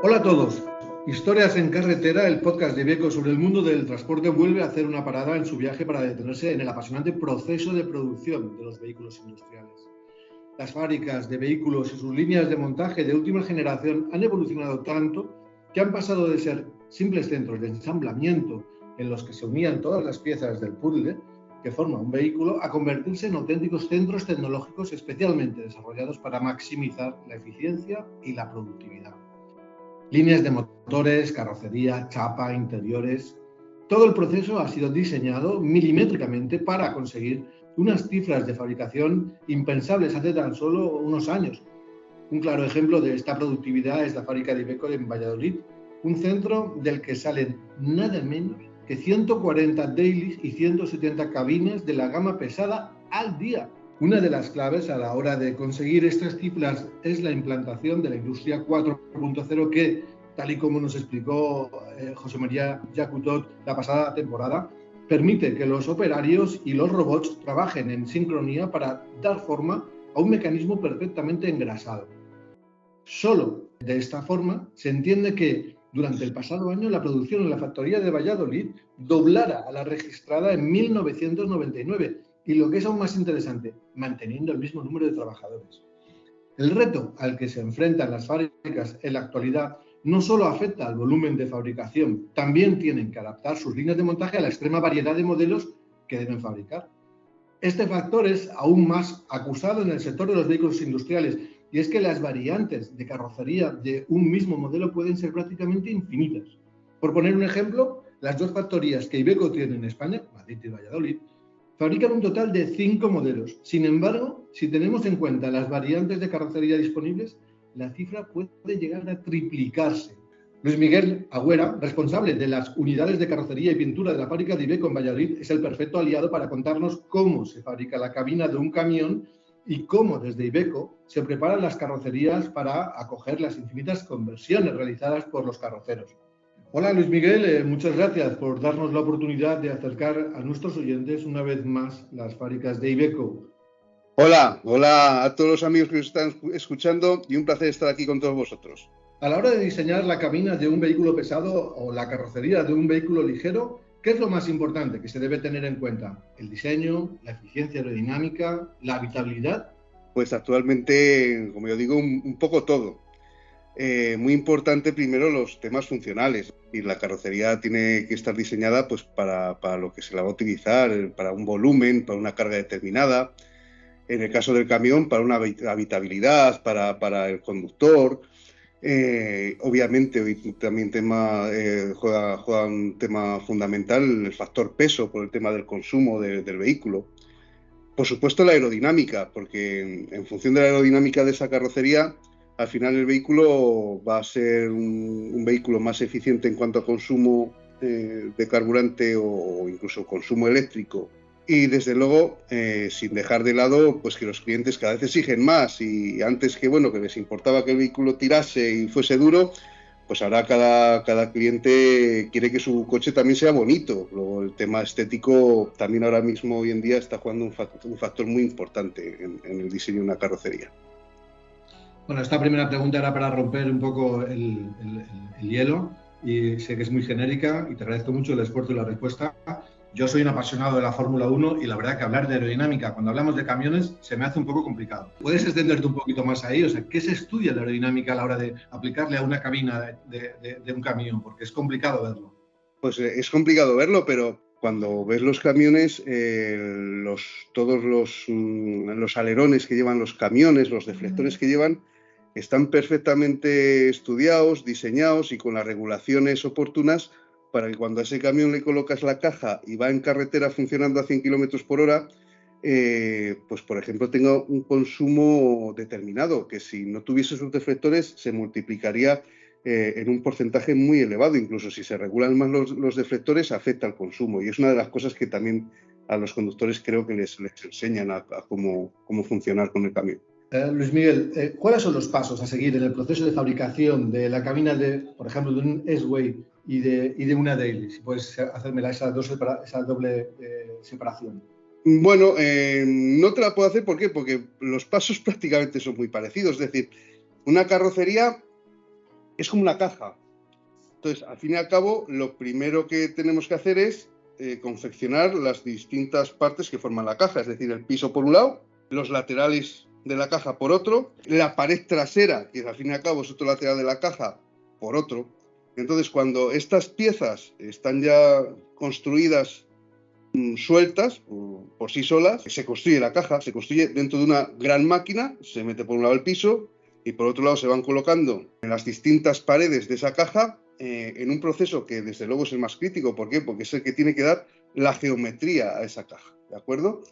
Hola a todos. Historias en carretera, el podcast de Iveco sobre el mundo del transporte vuelve a hacer una parada en su viaje para detenerse en el apasionante proceso de producción de los vehículos industriales. Las fábricas de vehículos y sus líneas de montaje de última generación han evolucionado tanto que han pasado de ser simples centros de ensamblamiento en los que se unían todas las piezas del puzzle que forma un vehículo a convertirse en auténticos centros tecnológicos especialmente desarrollados para maximizar la eficiencia y la productividad. Líneas de motores, carrocería, chapa, interiores. Todo el proceso ha sido diseñado milimétricamente para conseguir unas cifras de fabricación impensables hace tan solo unos años. Un claro ejemplo de esta productividad es la fábrica de Iveco en Valladolid, un centro del que salen nada menos que 140 dailies y 170 cabinas de la gama pesada al día. Una de las claves a la hora de conseguir estas cifras es la implantación de la industria 4.0 que, tal y como nos explicó José María Jacutot la pasada temporada, permite que los operarios y los robots trabajen en sincronía para dar forma a un mecanismo perfectamente engrasado. Solo de esta forma se entiende que durante el pasado año la producción en la factoría de Valladolid doblara a la registrada en 1999 y lo que es aún más interesante, manteniendo el mismo número de trabajadores. El reto al que se enfrentan las fábricas en la actualidad no solo afecta al volumen de fabricación, también tienen que adaptar sus líneas de montaje a la extrema variedad de modelos que deben fabricar. Este factor es aún más acusado en el sector de los vehículos industriales, y es que las variantes de carrocería de un mismo modelo pueden ser prácticamente infinitas. Por poner un ejemplo, las dos factorías que Iveco tiene en España, Madrid y Valladolid, fabrican un total de 5 modelos. Sin embargo, si tenemos en cuenta las variantes de carrocería disponibles, la cifra puede llegar a triplicarse. Luis Miguel Agüera, responsable de las unidades de carrocería y pintura de la fábrica de Iveco en Valladolid, es el perfecto aliado para contarnos cómo se fabrica la cabina de un camión y cómo desde Iveco se preparan las carrocerías para acoger las infinitas conversiones realizadas por los carroceros. Hola Luis Miguel, muchas gracias por darnos la oportunidad de acercar a nuestros oyentes una vez más las fábricas de Iveco. Hola a todos los amigos que nos están escuchando y un placer estar aquí con todos vosotros. A la hora de diseñar la cabina de un vehículo pesado o la carrocería de un vehículo ligero, ¿qué es lo más importante que se debe tener en cuenta? ¿El diseño, la eficiencia aerodinámica, la habitabilidad? Pues actualmente, como yo digo, un poco todo. Muy importante primero los temas funcionales. Y la carrocería tiene que estar diseñada pues, para lo que se la va a utilizar, para un volumen, para una carga determinada. En el caso del camión, para una habitabilidad, para el conductor. Obviamente, hoy también juega un tema fundamental el factor peso por el tema del consumo del vehículo. Por supuesto, la aerodinámica, porque en función de la aerodinámica de esa carrocería, al final el vehículo va a ser un vehículo más eficiente en cuanto a consumo de carburante o incluso consumo eléctrico. Y desde luego, sin dejar de lado pues que los clientes cada vez exigen más y antes que les importaba que el vehículo tirase y fuese duro, pues ahora cada cliente quiere que su coche también sea bonito. Luego el tema estético también ahora mismo hoy en día está jugando un factor muy importante en el diseño de una carrocería. Bueno, esta primera pregunta era para romper un poco el hielo y sé que es muy genérica y te agradezco mucho el esfuerzo y la respuesta. Yo soy un apasionado de la Fórmula 1 y la verdad que hablar de aerodinámica cuando hablamos de camiones se me hace un poco complicado. ¿Puedes extenderte un poquito más ahí? O sea, ¿qué se estudia de aerodinámica a la hora de aplicarle a una cabina de un camión? Porque es complicado verlo. Pues es complicado verlo, pero cuando ves los camiones, todos los alerones que llevan los camiones, los deflectores que llevan, están perfectamente estudiados, diseñados y con las regulaciones oportunas para que cuando a ese camión le colocas la caja y va en carretera funcionando a 100 km por hora, pues por ejemplo tenga un consumo determinado, que si no tuviese esos deflectores se multiplicaría en un porcentaje muy elevado. Incluso si se regulan más los deflectores afecta al consumo y es una de las cosas que también a los conductores creo que les enseñan a cómo funcionar con el camión. Luis Miguel, ¿cuáles son los pasos a seguir en el proceso de fabricación de la cabina por ejemplo, de un S-Way y de una Daily? Si puedes hacerme esa doble separación. Bueno, no te la puedo hacer, ¿por qué? Porque los pasos prácticamente son muy parecidos. Es decir, una carrocería es como una caja. Entonces, al fin y al cabo, lo primero que tenemos que hacer es confeccionar las distintas partes que forman la caja, es decir, el piso por un lado, los laterales de la caja por otro, la pared trasera, que al fin y al cabo es otro lateral de la caja, por otro. Entonces, cuando estas piezas están ya construidas sueltas por sí solas, se construye la caja, se construye dentro de una gran máquina, se mete por un lado el piso y por otro lado se van colocando en las distintas paredes de esa caja en un proceso que desde luego es el más crítico. ¿Por qué? Porque es el que tiene que dar la geometría a esa caja, ¿de acuerdo?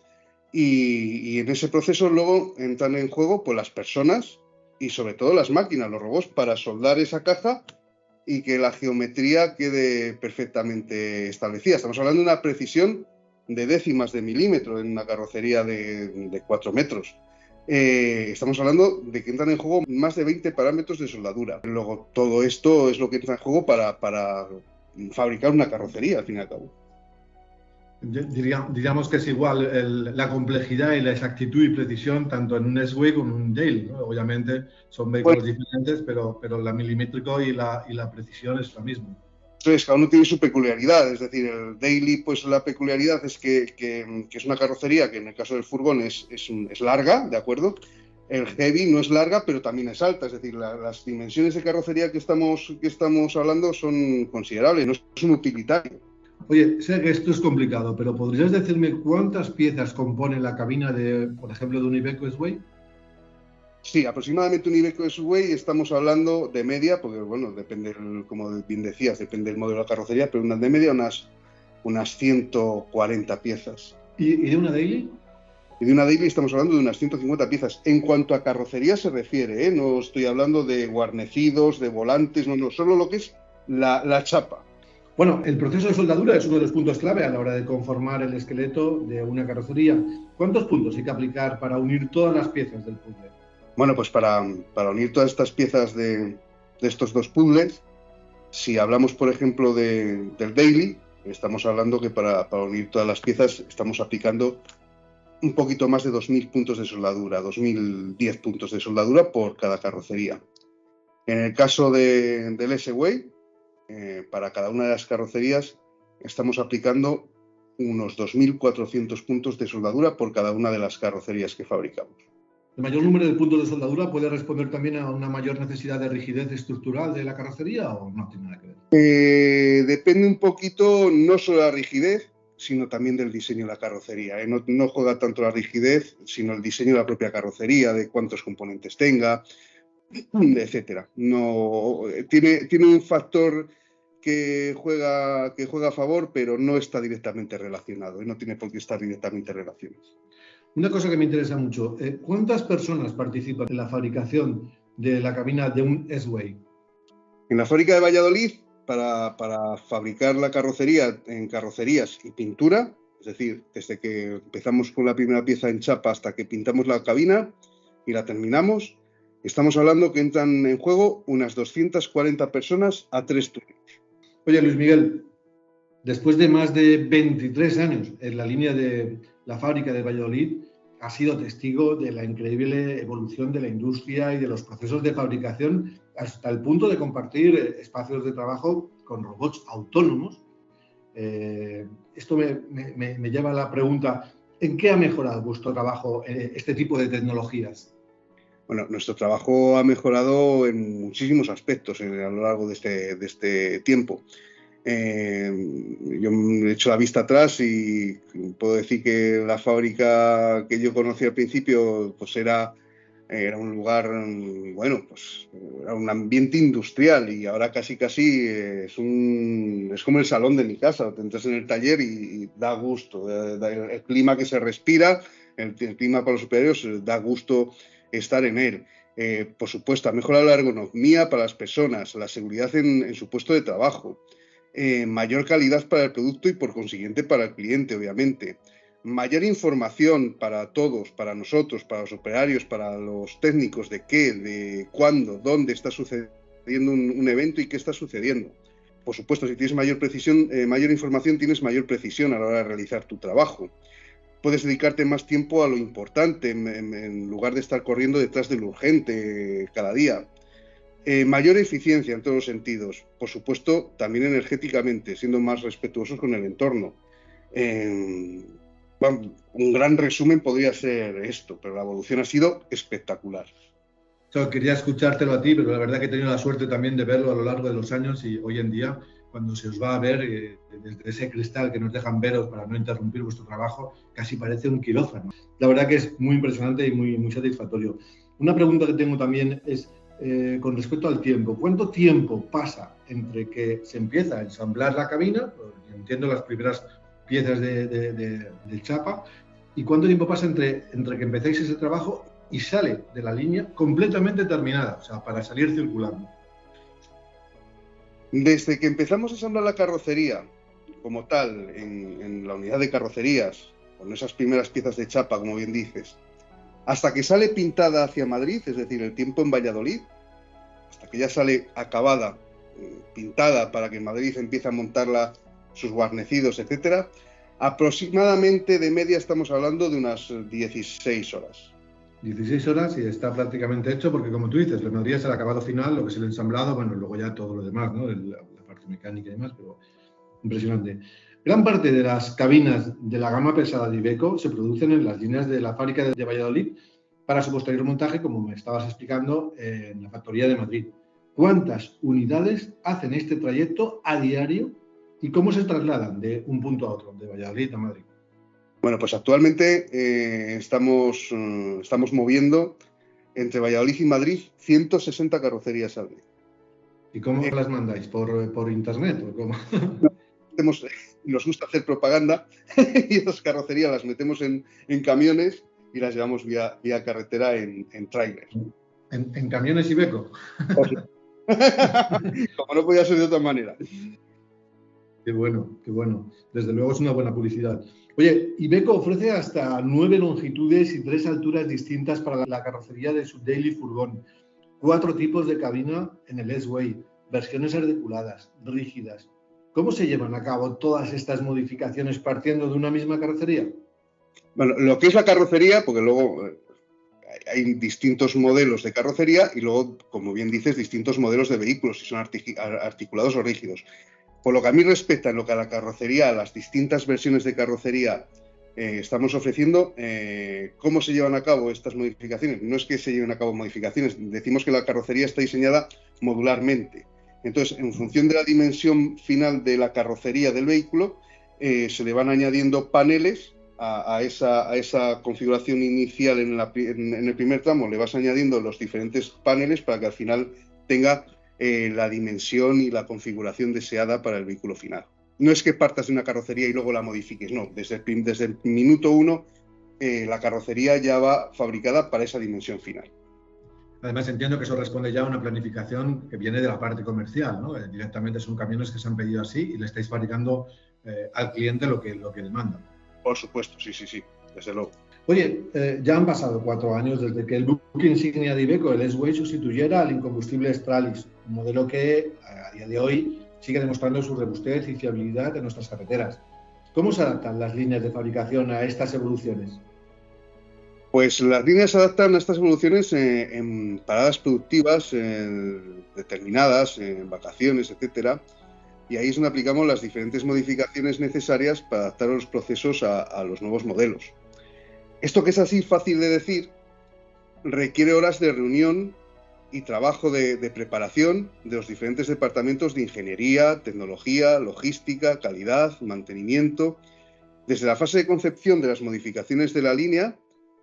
Y en ese proceso luego entran en juego pues las personas y sobre todo las máquinas, los robots, para soldar esa caja y que la geometría quede perfectamente establecida. Estamos hablando de una precisión de décimas de milímetro en una carrocería de 4 metros. Estamos hablando de que entran en juego más de 20 parámetros de soldadura. Luego, todo esto es lo que entra en juego para fabricar una carrocería, al fin y al cabo. Diríamos que es igual la complejidad y la exactitud y precisión tanto en un S-Way como en un Daily, ¿no? Obviamente son vehículos diferentes, pero la milimétrico y la precisión es la misma. Entonces, cada uno tiene su peculiaridad, es decir, el Daily, pues la peculiaridad es que es una carrocería que en el caso del furgón es larga, ¿de acuerdo? El Heavy no es larga, pero también es alta, es decir, las dimensiones de carrocería que estamos hablando son considerables, no es un utilitario. Oye, sé que esto es complicado, pero ¿podrías decirme cuántas piezas compone la cabina por ejemplo, de un Iveco S-Way? Sí, aproximadamente un Iveco S-Way estamos hablando de media, porque bueno, depende, como bien decías, depende del modelo de la carrocería, pero de media unas 140 piezas. ¿Y de una Daily? Y de una Daily estamos hablando de unas 150 piezas. En cuanto a carrocería se refiere, no estoy hablando de guarnecidos, de volantes, no, solo lo que es la chapa. Bueno, el proceso de soldadura es uno de los puntos clave a la hora de conformar el esqueleto de una carrocería. ¿Cuántos puntos hay que aplicar para unir todas las piezas del puzzle? Bueno, pues para unir todas estas piezas de estos dos puzzles, si hablamos, por ejemplo, del Daily, estamos hablando que para unir todas las piezas estamos aplicando un poquito más de 2.000 puntos de soldadura, 2.010 puntos de soldadura por cada carrocería. En el caso del S-Way, para cada una de las carrocerías estamos aplicando unos 2.400 puntos de soldadura por cada una de las carrocerías que fabricamos. ¿El mayor número de puntos de soldadura puede responder también a una mayor necesidad de rigidez estructural de la carrocería o no tiene nada que ver? Depende un poquito, no solo de la rigidez, sino también del diseño de la carrocería. No juega tanto la rigidez, sino el diseño de la propia carrocería, de cuántos componentes tenga, etcétera. No, tiene un factor que juega a favor, pero no está directamente relacionado, no tiene por qué estar directamente relacionado. Una cosa que me interesa mucho, ¿cuántas personas participan en la fabricación de la cabina de un S-Way? En la fábrica de Valladolid, para fabricar la carrocería en carrocerías y pintura, es decir, desde que empezamos con la primera pieza en chapa hasta que pintamos la cabina y la terminamos, estamos hablando que entran en juego unas 240 personas a 3 turnos. Oye, Luis Miguel, después de más de 23 años en la línea de la fábrica de Valladolid, has sido testigo de la increíble evolución de la industria y de los procesos de fabricación hasta el punto de compartir espacios de trabajo con robots autónomos. Esto me lleva a la pregunta, ¿en qué ha mejorado vuestro trabajo este tipo de tecnologías? Bueno, nuestro trabajo ha mejorado en muchísimos aspectos a lo largo de este tiempo. Yo he hecho la vista atrás y puedo decir que la fábrica que yo conocí al principio pues era un lugar, bueno, pues era un ambiente industrial y ahora casi es como el salón de mi casa. Te entras en el taller y da gusto. El clima que se respira, el clima para los superiores, da gusto estar en él. Por supuesto, ha mejorado la ergonomía para las personas, la seguridad en su puesto de trabajo. Mayor calidad para el producto y por consiguiente para el cliente, obviamente. Mayor información para todos, para nosotros, para los operarios, para los técnicos de qué, de cuándo, dónde está sucediendo un evento y qué está sucediendo. Por supuesto, si tienes mayor precisión, mayor información, tienes mayor precisión a la hora de realizar tu trabajo. Puedes dedicarte más tiempo a lo importante en lugar de estar corriendo detrás de lo urgente cada día. Mayor eficiencia en todos los sentidos, por supuesto, también energéticamente, siendo más respetuosos con el entorno. Un gran resumen podría ser esto, pero la evolución ha sido espectacular. Yo quería escuchártelo a ti, pero la verdad que he tenido la suerte también de verlo a lo largo de los años y hoy en día, cuando se os va a ver desde ese cristal que nos dejan veros para no interrumpir vuestro trabajo, casi parece un quirófano. La verdad que es muy impresionante y muy satisfactorio. Una pregunta que tengo también es con respecto al tiempo. ¿Cuánto tiempo pasa entre que se empieza a ensamblar la cabina, entiendo las primeras piezas de chapa, y cuánto tiempo pasa entre que empecéis ese trabajo y sale de la línea completamente terminada, o sea, para salir circulando? Desde que empezamos a ensamblar la carrocería como tal, en la unidad de carrocerías, con esas primeras piezas de chapa, como bien dices, hasta que sale pintada hacia Madrid, es decir, el tiempo en Valladolid, hasta que ya sale acabada, pintada, para que en Madrid empiece a montarla, sus guarnecidos, etcétera, aproximadamente de media estamos hablando de unas 16 horas. 16 horas y está prácticamente hecho, porque como tú dices, la mayoría es el acabado final, lo que es el ensamblado, bueno, luego ya todo lo demás, ¿no? La parte mecánica y demás, pero impresionante. Gran parte de las cabinas de la gama pesada de Iveco se producen en las líneas de la fábrica de Valladolid para su posterior montaje, como me estabas explicando, en la factoría de Madrid. ¿Cuántas unidades hacen este trayecto a diario y cómo se trasladan de un punto a otro, de Valladolid a Madrid? Bueno, pues actualmente estamos moviendo entre Valladolid y Madrid 160 carrocerías al día. ¿Y cómo las mandáis? ¿Por internet o cómo? Nos gusta hacer propaganda y esas carrocerías las metemos en camiones y las llevamos vía carretera en trailers. ¿En camiones Iveco? Como no podía ser de otra manera. Qué bueno, qué bueno. Desde luego es una buena publicidad. Oye, Iveco ofrece hasta 9 longitudes y 3 alturas distintas para la carrocería de su Daily Furgón. 4 tipos de cabina en el S-Way, versiones articuladas, rígidas. ¿Cómo se llevan a cabo todas estas modificaciones partiendo de una misma carrocería? Bueno, lo que es la carrocería, porque luego hay distintos modelos de carrocería y luego, como bien dices, distintos modelos de vehículos, si son articulados o rígidos. Por lo que a mí respecta en lo que a la carrocería, a las distintas versiones de carrocería estamos ofreciendo, ¿cómo se llevan a cabo estas modificaciones? No es que se lleven a cabo modificaciones, decimos que la carrocería está diseñada modularmente. Entonces, en función de la dimensión final de la carrocería del vehículo, se le van añadiendo paneles a esa configuración inicial en el primer tramo, le vas añadiendo los diferentes paneles para que al final tenga la dimensión y la configuración deseada para el vehículo final. No es que partas de una carrocería y luego la modifiques, no. Desde el minuto 1 la carrocería ya va fabricada para esa dimensión final. Además, entiendo que eso responde ya a una planificación que viene de la parte comercial, ¿no? Directamente son camiones que se han pedido así y le estáis fabricando al cliente lo que demanda. Por supuesto, sí, desde luego. Oye, ya han pasado 4 años desde que el buque insignia de Iveco, el S-Way, sustituyera al incombustible Stralis, un modelo que a día de hoy sigue demostrando su robustez y fiabilidad en nuestras carreteras. ¿Cómo se adaptan las líneas de fabricación a estas evoluciones? Pues las líneas se adaptan a estas evoluciones en paradas productivas determinadas, en vacaciones, etcétera, y ahí es donde aplicamos las diferentes modificaciones necesarias para adaptar los procesos a los nuevos modelos. Esto, que es así fácil de decir, requiere horas de reunión y trabajo de preparación de los diferentes departamentos de ingeniería, tecnología, logística, calidad, mantenimiento, desde la fase de concepción de las modificaciones de la línea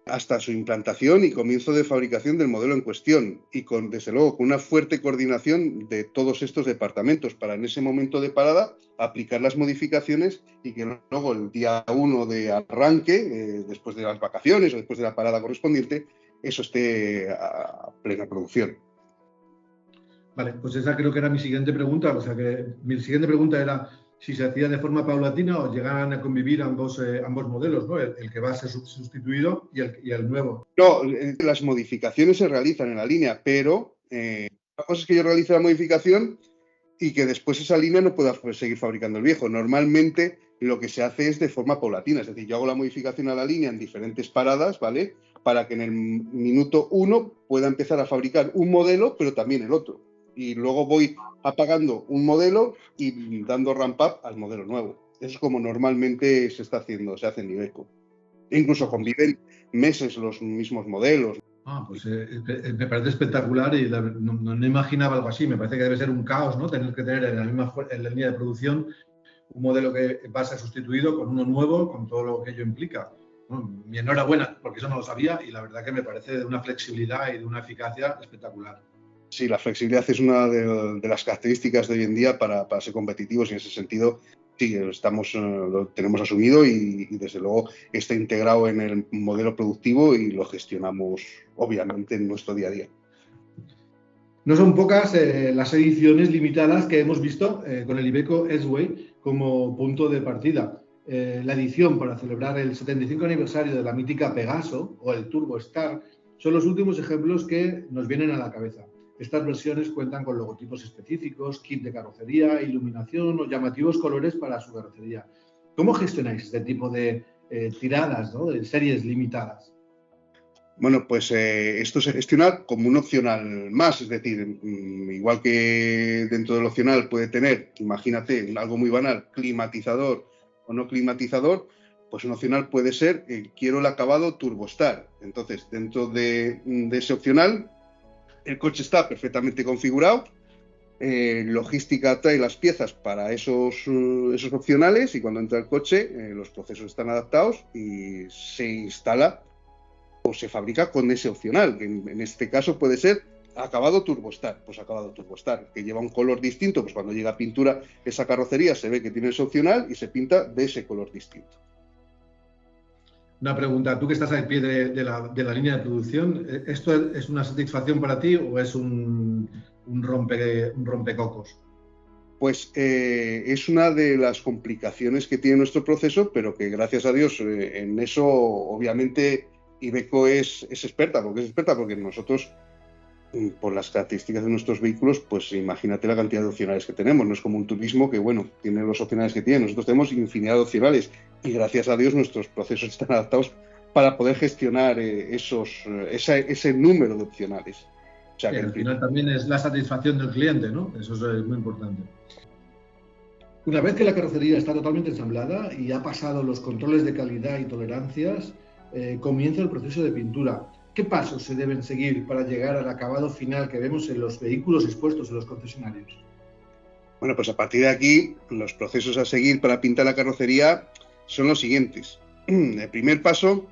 hasta su implantación y comienzo de fabricación del modelo en cuestión, y desde luego con una fuerte coordinación de todos estos departamentos para en ese momento de parada aplicar las modificaciones y que luego el día 1 de arranque, después de las vacaciones o después de la parada correspondiente, eso esté a plena producción. Vale, pues esa creo que era mi siguiente pregunta. O sea que mi siguiente pregunta era si se hacía de forma paulatina o llegaran a convivir ambos modelos, ¿no? El que va a ser sustituido y el nuevo. No, las modificaciones se realizan en la línea, pero la cosa es que yo realice la modificación y que después esa línea no pueda seguir fabricando el viejo. Normalmente lo que se hace es de forma paulatina, es decir, yo hago la modificación a la línea en diferentes paradas, ¿vale? Para que en el minuto 1 pueda empezar a fabricar un modelo, pero también el otro. y luego voy apagando un modelo y dando ramp up al modelo nuevo. Eso es como normalmente se está haciendo, se hace en Iveco. Incluso conviven meses los mismos modelos. Pues me parece espectacular y no imaginaba algo así. Me parece que debe ser un caos, ¿no? Tener que tener en la línea de producción un modelo que va a ser sustituido con uno nuevo, con todo lo que ello implica. Bueno, mi enhorabuena, porque eso no lo sabía y la verdad que me parece de una flexibilidad y de una eficacia espectacular. Sí, la flexibilidad es una de las características de hoy en día para ser competitivos, y en ese sentido sí, lo tenemos asumido y desde luego está integrado en el modelo productivo y lo gestionamos obviamente en nuestro día a día. No son pocas las ediciones limitadas que hemos visto con el Iveco S-Way como punto de partida. La edición para celebrar el 75 aniversario de la mítica Pegaso o el Turbo Star son los últimos ejemplos que nos vienen a la cabeza. Estas versiones cuentan con logotipos específicos, kit de carrocería, iluminación o llamativos colores para su carrocería. ¿Cómo gestionáis este tipo de tiradas, ¿no? De series limitadas? Bueno, pues esto se gestiona como un opcional más, es decir, igual que dentro del opcional puede tener, imagínate, algo muy banal, climatizador o no climatizador, pues un opcional puede ser, quiero el acabado Turbostar. Entonces, dentro de ese opcional, el coche está perfectamente configurado, logística trae las piezas para esos opcionales, y cuando entra el coche, los procesos están adaptados y se instala o se fabrica con ese opcional, que en este caso puede ser acabado Turbostar. Pues acabado Turbostar, que lleva un color distinto, pues cuando llega a pintura esa carrocería se ve que tiene ese opcional y se pinta de ese color distinto. Una pregunta, tú que estás al pie de la línea de producción, ¿esto es una satisfacción para ti o es un rompecocos? Pues es una de las complicaciones que tiene nuestro proceso, pero que gracias a Dios en eso obviamente Iveco es experta. ¿Por qué es experta? Porque nosotros, por las características de nuestros vehículos, pues imagínate la cantidad de opcionales que tenemos. No es como un turismo que, bueno, tiene los opcionales que tiene. Nosotros tenemos infinidad de opcionales y gracias a Dios nuestros procesos están adaptados para poder gestionar ese número de opcionales. O sea, Sí, que al final también es la satisfacción del cliente, ¿no? Eso es muy importante. Una vez que la carrocería está totalmente ensamblada y ha pasado los controles de calidad y tolerancias, comienza el proceso de pintura. ¿Qué pasos se deben seguir para llegar al acabado final que vemos en los vehículos expuestos en los concesionarios? Bueno, pues a partir de aquí, los procesos a seguir para pintar la carrocería son los siguientes. El primer paso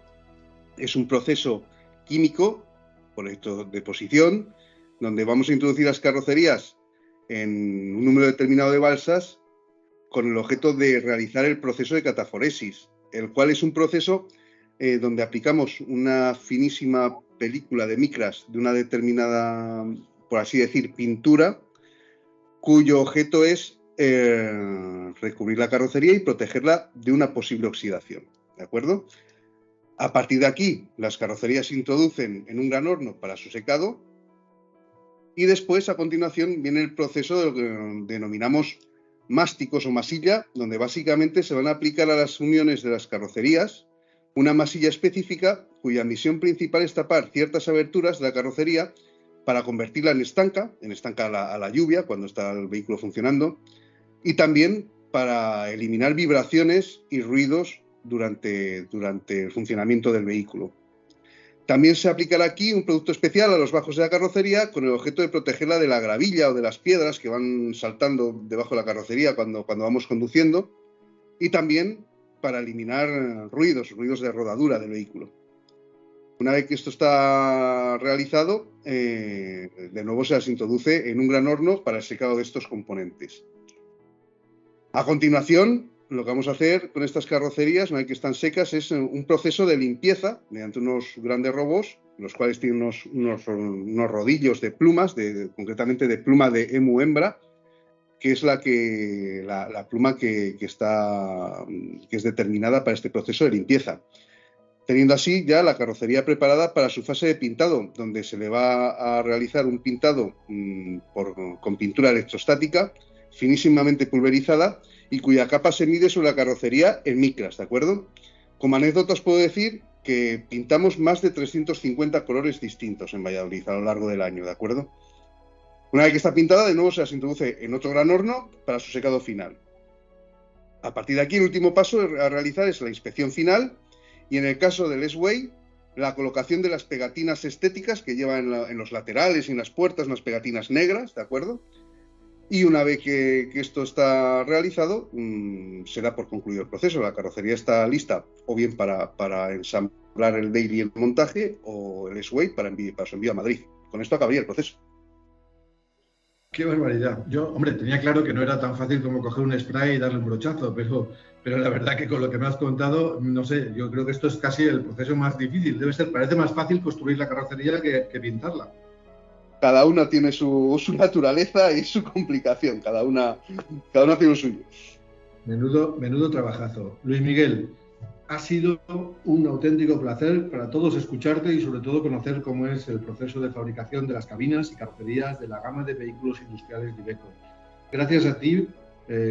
es un proceso químico por electrodeposición, donde vamos a introducir las carrocerías en un número determinado de balsas con el objeto de realizar el proceso de cataforesis, el cual es un proceso donde aplicamos una finísima película de micras de una determinada, por así decir, pintura, cuyo objeto es recubrir la carrocería y protegerla de una posible oxidación, ¿de acuerdo? A partir de aquí, las carrocerías se introducen en un gran horno para su secado y después, a continuación, viene el proceso de lo que denominamos másticos o masilla, donde básicamente se van a aplicar a las uniones de las carrocerías una masilla específica cuya misión principal es tapar ciertas aberturas de la carrocería para convertirla en estanca a la lluvia cuando está el vehículo funcionando, y también para eliminar vibraciones y ruidos durante el funcionamiento del vehículo. También se aplicará aquí un producto especial a los bajos de la carrocería con el objeto de protegerla de la gravilla o de las piedras que van saltando debajo de la carrocería cuando vamos conduciendo, y también para eliminar ruidos de rodadura del vehículo. Una vez que esto está realizado, de nuevo se las introduce en un gran horno para el secado de estos componentes. A continuación, lo que vamos a hacer con estas carrocerías, una vez que están secas, es un proceso de limpieza mediante unos grandes robos, los cuales tienen unos rodillos de plumas, concretamente de pluma de emu hembra, que es la pluma que es determinada para este proceso de limpieza. Teniendo así ya la carrocería preparada para su fase de pintado, donde se le va a realizar un pintado con pintura electrostática, finísimamente pulverizada, y cuya capa se mide sobre la carrocería en micras, ¿de acuerdo? Como anécdota os puedo decir que pintamos más de 350 colores distintos en Valladolid a lo largo del año, ¿de acuerdo? Una vez que está pintada, de nuevo se las introduce en otro gran horno para su secado final. A partir de aquí, el último paso a realizar es la inspección final y, en el caso del S-Way, la colocación de las pegatinas estéticas que lleva en los laterales y en las puertas, unas pegatinas negras, ¿de acuerdo? Y una vez que esto está realizado, se da por concluido el proceso. La carrocería está lista o bien para ensamblar el daily y el montaje, o el S-Way para su envío a Madrid. Con esto acabaría el proceso. Qué barbaridad. Yo, hombre, tenía claro que no era tan fácil como coger un spray y darle un brochazo, pero la verdad que con lo que me has contado, no sé, yo creo que esto es casi el proceso más difícil. Parece más fácil construir la carrocería que pintarla. Cada una tiene su naturaleza y su complicación. Cada una tiene lo suyo. Menudo trabajazo. Luis Miguel, ha sido un auténtico placer para todos escucharte y sobre todo conocer cómo es el proceso de fabricación de las cabinas y carrocerías de la gama de vehículos industriales de Iveco. Gracias a ti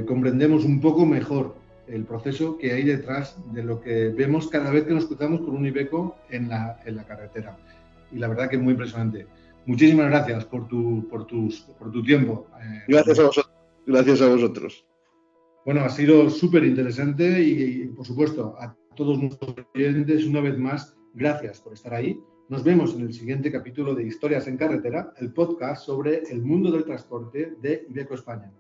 comprendemos un poco mejor el proceso que hay detrás de lo que vemos cada vez que nos cruzamos con un Iveco en la carretera. Y la verdad que es muy impresionante. Muchísimas gracias por tu tiempo. Gracias a vosotros. Gracias a vosotros. Bueno, ha sido súper interesante y, por supuesto, a todos nuestros oyentes, una vez más, gracias por estar ahí. Nos vemos en el siguiente capítulo de Historias en Carretera, el podcast sobre el mundo del transporte de Iveco España.